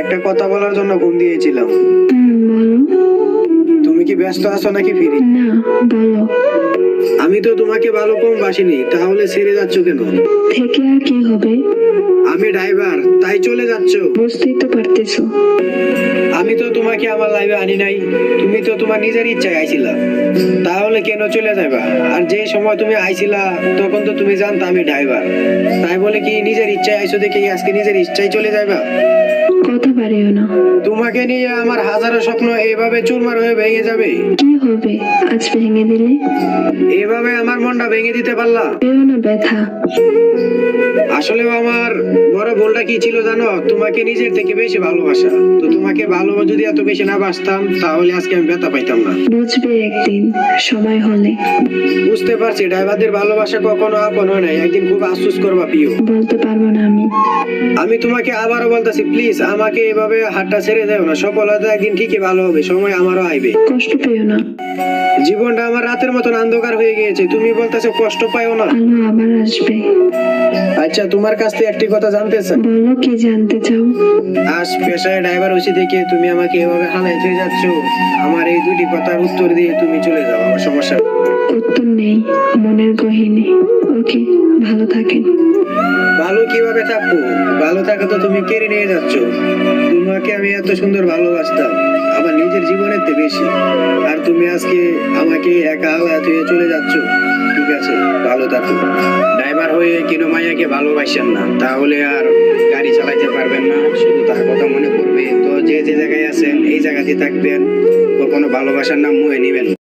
একটা কথা বলার জন্য ফোন দিয়েছিলাম। বলো। তুমি কি ব্যস্ত আছো নাকি ফ্রি? না, বলো। আমি তো তোমাকে ভালো কম বাসিনি, তাহলে ছেড়ে যাচ্ছ কেন? থেকে আর কি হবে? আমি ড্রাইভার, তাই চলে যাচ্ছ? বুঝতেই তো পারতেছো। আমি তো তোমাকে আমার লাইফে আনি নাই, তুমি তো তোমার নিজের ইচ্ছায় আইছিলা, তাহলে কেন চলে যাবা? আর যে সময় তুমি আইছিলা তখন তো তুমি জানতা আমি ড্রাইভার, তাই বলে কি নিজের ইচ্ছায় আইছো দেখে কি আজকে নিজের ইচ্ছায় চলে যাবা? কথা পারিও না। তোমাকে নিয়ে আমার হাজারো স্বপ্ন এইভাবে চুরমার হয়ে ভেঙে যাবে? কি হবে আজ ভেঙে দিলে? এইভাবে আমার মনটা ভেঙে দিতে পারলা? পেও না ব্যথা। আসলে আমার বড় ভুলটা কি ছিল জানো? তোমাকে নিজের থেকে বেশি ভালোবাসা। তো তোমাকে ভালো যদি এত বেশি না বাসতাম তাহলে আজকে আমি ব্যথা পাইতাম না। বুঝবে একদিন, সময় হলে। বুঝতে পারছি ড্রাইভারদের ভালোবাসা কখনো আপন হয় না, একদিন খুব আফসোস করবা প্রিয়। বলতে পারবো না আমি। আমি তোমাকে আবারও বলতেছি, প্লিজ আমাকে এভাবে হাতটা ছেড়ে দেও না। সফলতা একদিন ঠিকই ভালো হবে, সময় আমারও আইবে। কষ্ট পেও না। জীবনটা আমার রাতের মতন অন্ধকার হয়ে গিয়েছে, তুমি বলতেছো কষ্ট পাইও না। আলো আবার আসবে। আচ্ছা, তোমার কাছ থেকে একটি কথা জানতে চাই। বলো, কি জানতে চাও? আজ পেশায় ড্রাইভার হয়েছে দেখে তুমি আমাকে এভাবে হালাই হয়ে যাচ্ছ, আমার এই দুটি কথার উত্তর দিয়ে তুমি চলে যাও, আমার সমস্যা। উত্তর নেই, মনের গহীনে। ওকে, ভালো থাকেন। ভালো কিভাবে থাকবো? ভালো থাকা তো তুমি কেড়ে নিয়ে যাচ্ছ। তোমাকে আমি এত সুন্দর ভালোবাসতাম, আমার নিজের জীবনের চেয়ে বেশি, আর তুমি আজকে আমাকে একা হালাত হয়ে চলে যাচ্ছ। ঠিক আছে, ভালো থাকো। ড্রাইভার হয়ে কিনো মাইয়াকে ভালোবাসেন না, তাহলে আর গাড়ি চালাইতে পারবেন না, শুধু তার কথা মনে করবে। তো যে যে জায়গায় আছেন এই জায়গাতে থাকবেন, কখনো ভালোবাসার নাম মুহে নিবেন না।